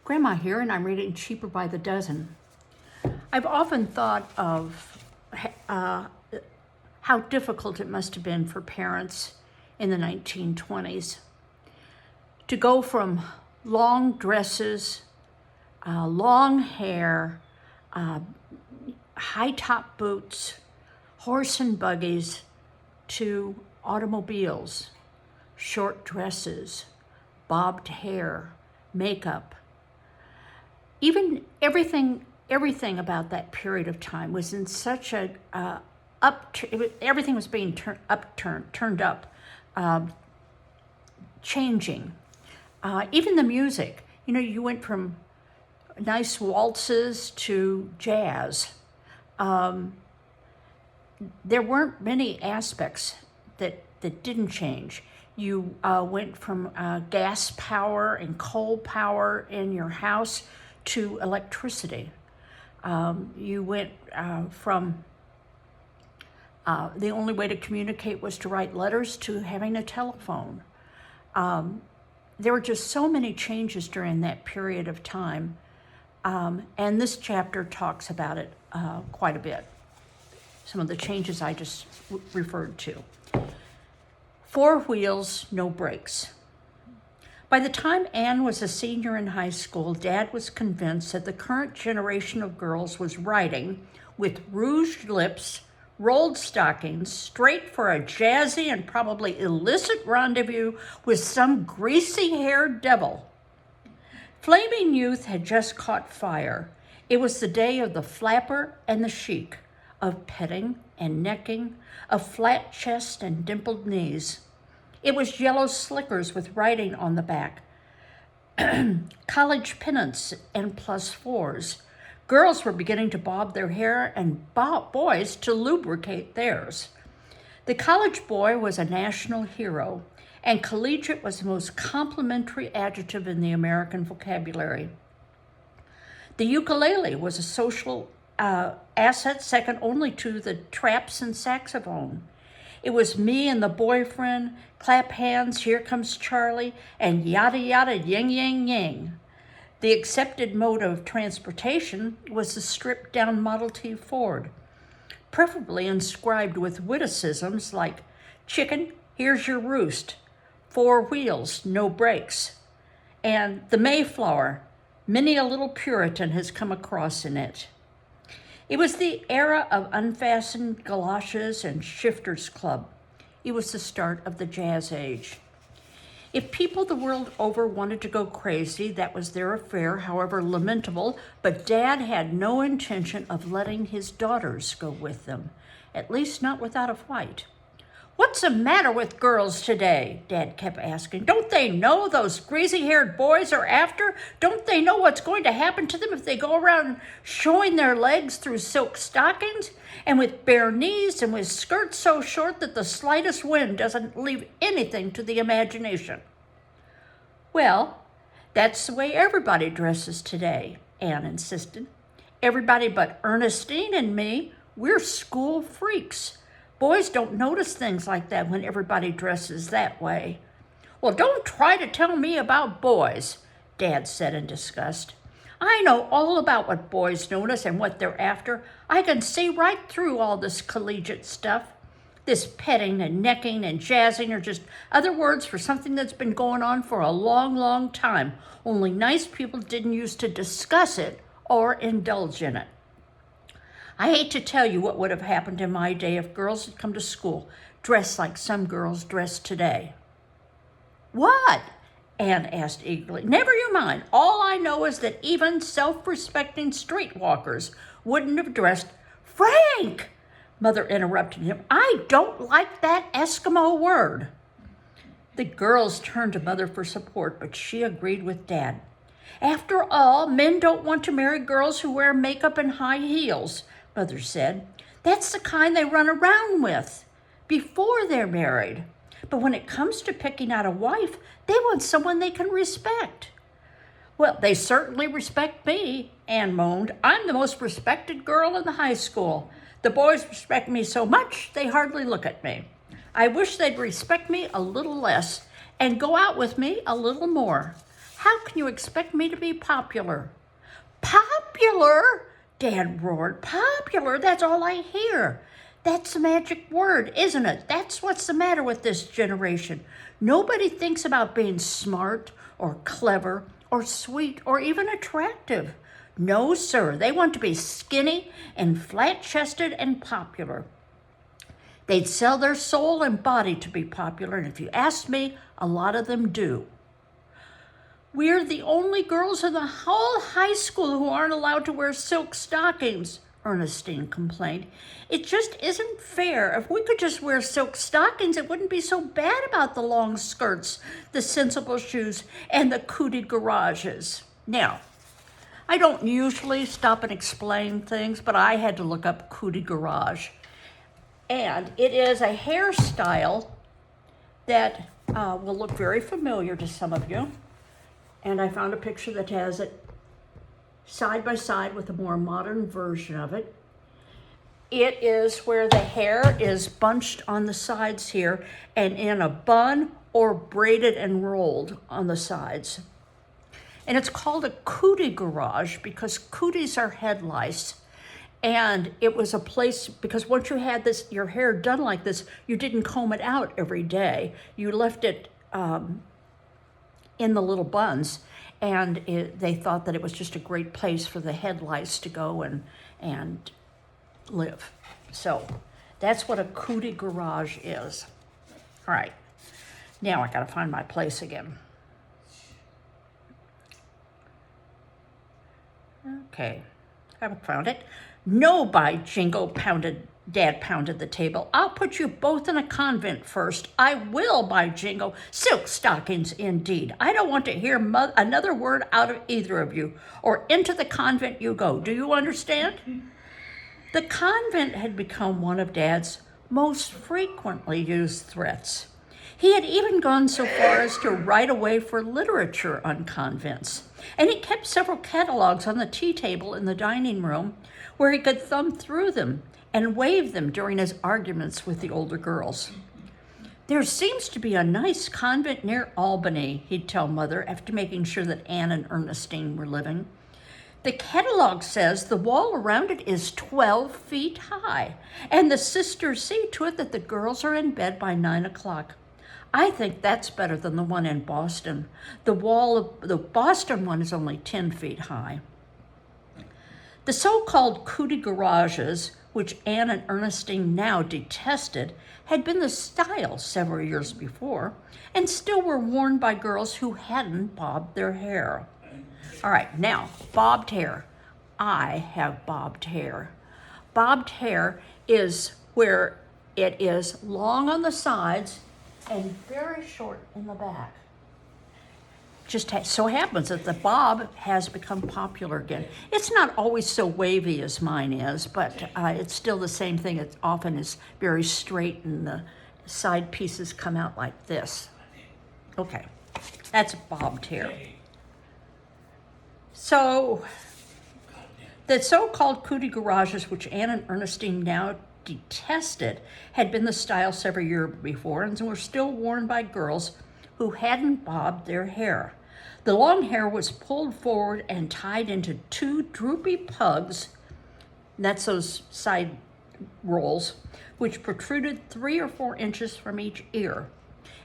Grandma here, and I'm reading Cheaper by the Dozen. I've often thought of how difficult it must have been for parents in the 1920s to go from long dresses, long hair, high-top boots, horse and buggies, to automobiles, short dresses, bobbed hair, makeup. Even everything about that period of time was in such a everything was being turned up, changing. Even the music, you went from nice waltzes to jazz. There weren't many aspects that didn't change. You went from gas power and coal power in your house to electricity. You went from the only way to communicate was to write letters to having a telephone. There were just so many changes during that period of time. And this chapter talks about it quite a bit. Some of the changes I just referred to. 4 wheels, no brakes. By the time Anne was a senior in high school, Dad was convinced that the current generation of girls was riding with rouged lips, rolled stockings, straight for a jazzy and probably illicit rendezvous with some greasy-haired devil. Flaming youth had just caught fire. It was the day of the flapper and the chic, of petting and necking, of flat chest and dimpled knees. It was yellow slickers with writing on the back, college pennants and +4s. Girls were beginning to bob their hair and boys to lubricate theirs. The college boy was a national hero, and collegiate was the most complimentary adjective in the American vocabulary. The ukulele was a social asset second only to the traps and saxophone. It was me and the boyfriend, clap hands, here comes Charlie, and yada yada, yin yang yang. The accepted mode of transportation was the stripped-down Model T Ford, preferably inscribed with witticisms like, chicken, here's your roost, 4 wheels, no brakes, and the Mayflower, many a little Puritan has come across in it. It was the era of unfastened galoshes and shifters club. It was the start of the jazz age. If people the world over wanted to go crazy, that was their affair, however lamentable, but Dad had no intention of letting his daughters go with them, at least not without a fight. What's the matter with girls today? Dad kept asking. Don't they know those greasy-haired boys are after? Don't they know what's going to happen to them if they go around showing their legs through silk stockings and with bare knees and with skirts so short that the slightest wind doesn't leave anything to the imagination? Well, that's the way everybody dresses today, Anne insisted. Everybody but Ernestine and me, we're school freaks. Boys don't notice things like that when everybody dresses that way. Well, don't try to tell me about boys, Dad said in disgust. I know all about what boys notice and what they're after. I can see right through all this collegiate stuff. This petting and necking and jazzing are just other words for something that's been going on for a long, long time. Only nice people didn't used to discuss it or indulge in it. I hate to tell you what would have happened in my day if girls had come to school dressed like some girls dress today. What? Anne asked eagerly. Never you mind. All I know is that even self-respecting streetwalkers wouldn't have dressed. Frank! Mother interrupted him. I don't like that Eskimo word. The girls turned to Mother for support, but she agreed with Dad. After all, men don't want to marry girls who wear makeup and high heels, Mother said. That's the kind they run around with before they're married. But when it comes to picking out a wife, they want someone they can respect. Well, they certainly respect me, Anne moaned. I'm the most respected girl in the high school. The boys respect me so much, they hardly look at me. I wish they'd respect me a little less and go out with me a little more. How can you expect me to be popular? Popular? Dad roared. Popular? That's all I hear. That's the magic word, isn't it? That's what's the matter with this generation. Nobody thinks about being smart or clever or sweet or even attractive. No, sir. They want to be skinny and flat-chested and popular. They'd sell their soul and body to be popular, and if you ask me, a lot of them do. We're the only girls in the whole high school who aren't allowed to wear silk stockings, Ernestine complained. It just isn't fair. If we could just wear silk stockings, it wouldn't be so bad about the long skirts, the sensible shoes, and the cootie garages. Now, I don't usually stop and explain things, but I had to look up cootie garage. And it is a hairstyle that will look very familiar to some of you. And I found a picture that has it side by side with a more modern version of it. It is where the hair is bunched on the sides here and in a bun or braided and rolled on the sides. And it's called a cootie garage because cooties are head lice. And it was a place, because once you had your hair done like this, you didn't comb it out every day. You left it in the little buns, and they thought that it was just a great place for the head lice to go and live. So that's what a cootie garage is. All right, now I gotta find my place again. Okay, I haven't found it. No, by jingo, Dad pounded the table. I'll put you both in a convent first. I will, by jingo. Silk stockings, indeed. I don't want to hear another word out of either of you, or into the convent you go. Do you understand? The convent had become one of Dad's most frequently used threats. He had even gone so far as to write away for literature on convents, and he kept several catalogs on the tea table in the dining room where he could thumb through them and wave them during his arguments with the older girls. There seems to be a nice convent near Albany, he'd tell Mother after making sure that Anne and Ernestine were living. The catalog says the wall around it is 12 feet high, and the sisters see to it that the girls are in bed by 9 o'clock. I think that's better than the one in Boston. The Boston one is only 10 feet high. The so-called cootie garages, which Anne and Ernestine now detested, had been the style several years before and still were worn by girls who hadn't bobbed their hair. All right, now, bobbed hair. I have bobbed hair. Bobbed hair is where it is long on the sides and very short in the back. Just so happens that the bob has become popular again. It's not always so wavy as mine is, but it's still the same thing. It often is very straight and the side pieces come out like this. Okay, that's bobbed hair. So the so-called cootie garages, which Anne and Ernestine now detested, had been the style several years before and were still worn by girls who hadn't bobbed their hair. The long hair was pulled forward and tied into two droopy pugs, that's those side rolls, which protruded 3 or 4 inches from each ear.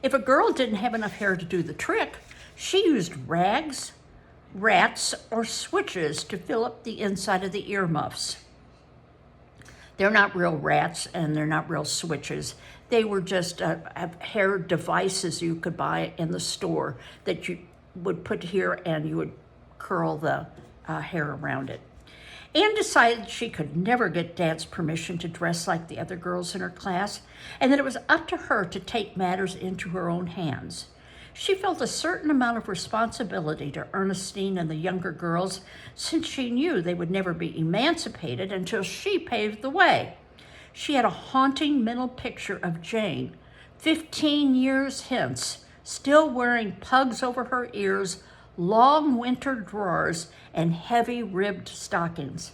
If a girl didn't have enough hair to do the trick, she used rags, rats, or switches to fill up the inside of the earmuffs. They're not real rats and they're not real switches. They were just hair devices you could buy in the store that you would put here and you would curl the hair around it. Anne decided she could never get Dad's permission to dress like the other girls in her class, and that it was up to her to take matters into her own hands. She felt a certain amount of responsibility to Ernestine and the younger girls, since she knew they would never be emancipated until she paved the way. She had a haunting mental picture of Jane, 15 years hence, still wearing pugs over her ears, long winter drawers, and heavy ribbed stockings.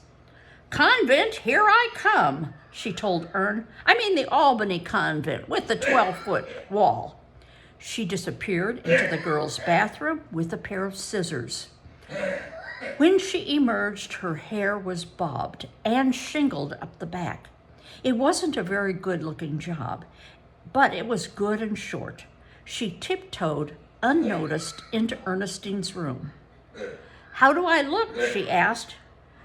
"Convent, here I come," she told Ern. "I mean the Albany convent with the 12-foot wall." She disappeared into the girls' bathroom with a pair of scissors. When she emerged, her hair was bobbed and shingled up the back. It wasn't a very good-looking job, but it was good and short. She tiptoed, unnoticed, into Ernestine's room. "How do I look?" she asked.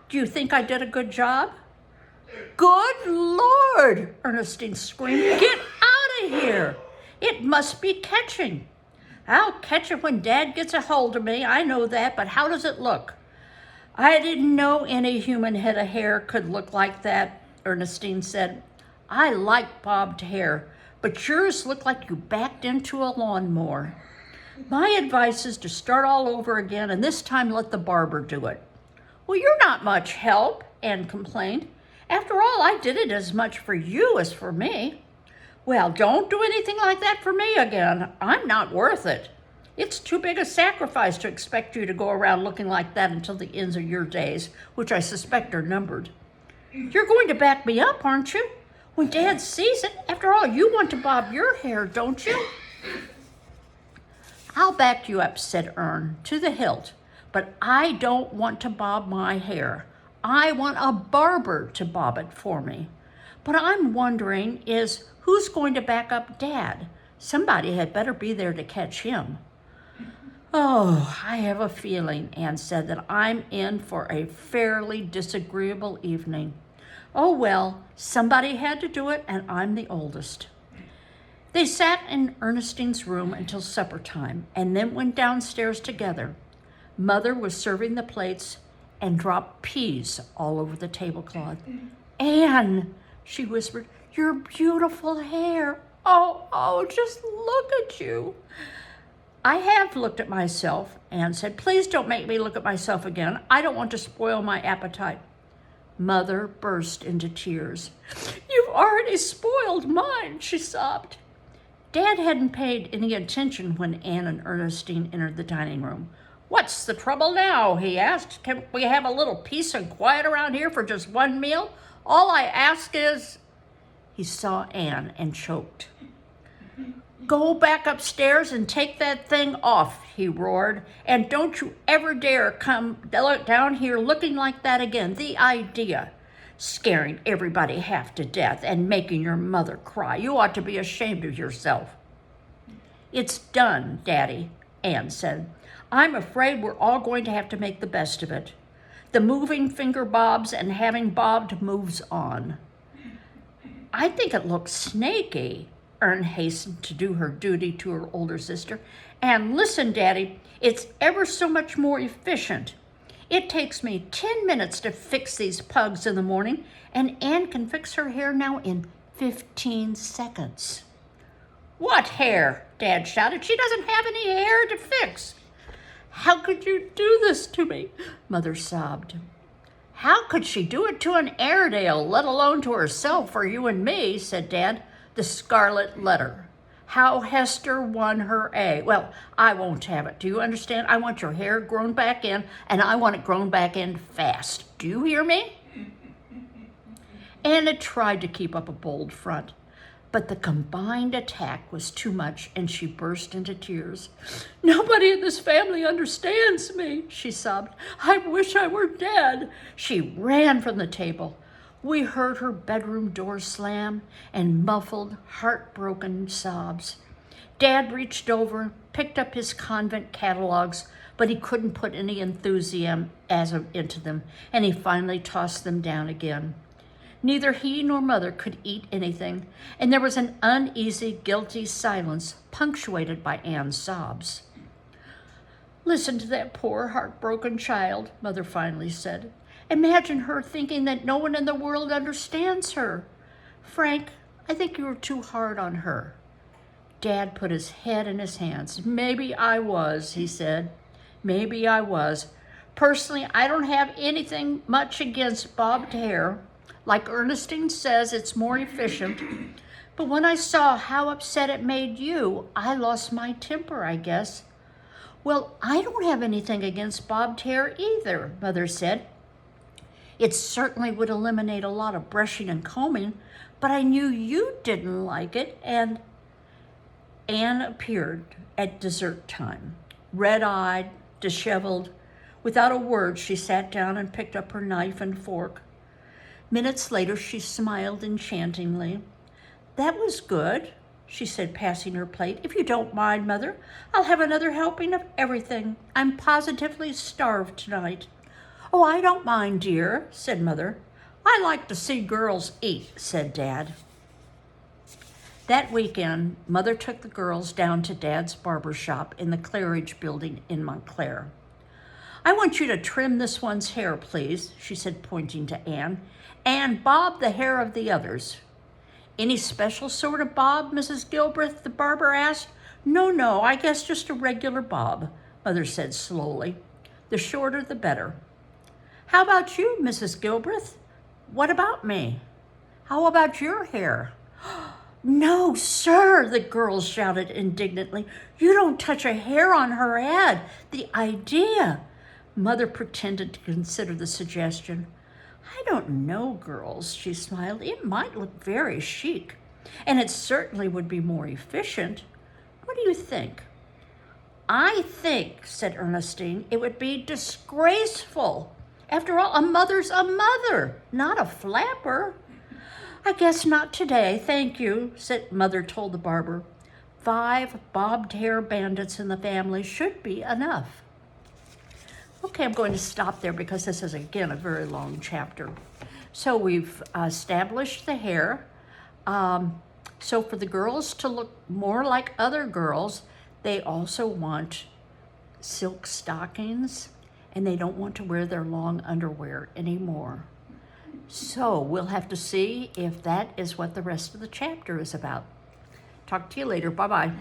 "Do you think I did a good job?" "Good Lord!" Ernestine screamed. "Get out of here! It must be catching." "I'll catch it when Dad gets a hold of me, I know that, but how does it look?" "I didn't know any human head of hair could look like that," Ernestine said. "I like bobbed hair, but yours look like you backed into a lawnmower. My advice is to start all over again, and this time let the barber do it." "Well, you're not much help," Anne complained. "After all, I did it as much for you as for me." "Well, don't do anything like that for me again. I'm not worth it. It's too big a sacrifice to expect you to go around looking like that until the ends of your days, which I suspect are numbered." "You're going to back me up, aren't you? When Dad sees it, after all, you want to bob your hair, don't you?" "I'll back you up," said Ern, "to the hilt, but I don't want to bob my hair. I want a barber to bob it for me. But I'm wondering who's going to back up Dad? Somebody had better be there to catch him." "Oh, I have a feeling," Anne said, "that I'm in for a fairly disagreeable evening. Oh well, somebody had to do it, and I'm the oldest." They sat in Ernestine's room until supper time, and then went downstairs together. Mother was serving the plates and dropped peas all over the tablecloth. "Anne," she whispered, "your beautiful hair. Oh, just look at you." "I have looked at myself," Anne said. "Please don't make me look at myself again. I don't want to spoil my appetite." Mother burst into tears. "You've already spoiled mine," she sobbed. Dad hadn't paid any attention when Anne and Ernestine entered the dining room. "What's the trouble now?" he asked. "Can we have a little peace and quiet around here for just one meal? All I ask is—" He saw Anne and choked. "Go back upstairs and take that thing off," he roared. "And don't you ever dare come down here looking like that again. The idea! Scaring everybody half to death and making your mother cry. You ought to be ashamed of yourself." "It's done, Daddy," Anne said. "I'm afraid we're all going to have to make the best of it. The moving finger bobs, and having bobbed moves on." "I think it looks snaky." Ern hastened to do her duty to her older sister. "And listen, Daddy, it's ever so much more efficient. It takes me 10 minutes to fix these pugs in the morning, and Anne can fix her hair now in 15 seconds. "What hair?" Dad shouted. "She doesn't have any hair to fix." "How could you do this to me?" Mother sobbed. "How could she do it to an Airedale, let alone to herself or you and me?" said Dad. "The scarlet letter. How Hester won her A. Well, I won't have it. Do you understand? I want your hair grown back in, and I want it grown back in fast. Do you hear me?" Anna tried to keep up a bold front, but the combined attack was too much, and she burst into tears. "Nobody in this family understands me," she sobbed. "I wish I were dead." She ran from the table. We heard her bedroom door slam and muffled, heartbroken sobs. Dad reached over, picked up his convent catalogs, but he couldn't put any enthusiasm into them, and he finally tossed them down again. Neither he nor Mother could eat anything, and there was an uneasy, guilty silence punctuated by Anne's sobs. "Listen to that poor, heartbroken child," Mother finally said. "Imagine her thinking that no one in the world understands her. Frank, I think you were too hard on her." Dad put his head in his hands. "Maybe I was," he said. "Maybe I was. Personally, I don't have anything much against bobbed hair. Like Ernestine says, it's more efficient. But when I saw how upset it made you, I lost my temper, I guess." "Well, I don't have anything against bobbed hair either," Mother said. "It certainly would eliminate a lot of brushing and combing, but I knew you didn't like it, and—" Anne appeared at dessert time, red-eyed, disheveled. Without a word, she sat down and picked up her knife and fork. Minutes later, she smiled enchantingly. "That was good," she said, passing her plate. "If you don't mind, Mother, I'll have another helping of everything. I'm positively starved tonight." "Oh, I don't mind, dear," said Mother. "I like to see girls eat," said Dad. That weekend, Mother took the girls down to Dad's barber shop in the Claridge building in Montclair. "I want you to trim this one's hair, please," she said, pointing to Anne, "and bob the hair of the others." "Any special sort of bob, Mrs. Gilbreth?" the barber asked. No, I guess just a regular bob," Mother said slowly. "The shorter, the better." "How about you, Mrs. Gilbreth?" "What about me?" "How about your hair?" "No, sir," the girls shouted indignantly. "You don't touch a hair on her head. The idea!" Mother pretended to consider the suggestion. "I don't know, girls," she smiled. "It might look very chic, and it certainly would be more efficient. What do you think?" "I think," said Ernestine, "it would be disgraceful. After all, a mother's a mother, not a flapper." "I guess not today, thank you," said Mother told the barber. 5 bobbed hair bandits in the family should be enough. Okay, I'm going to stop there because this is, again, a very long chapter. So we've established the hair. So for the girls to look more like other girls, they also want silk stockings, and they don't want to wear their long underwear anymore. So we'll have to see if that is what the rest of the chapter is about. Talk to you later. Bye-bye.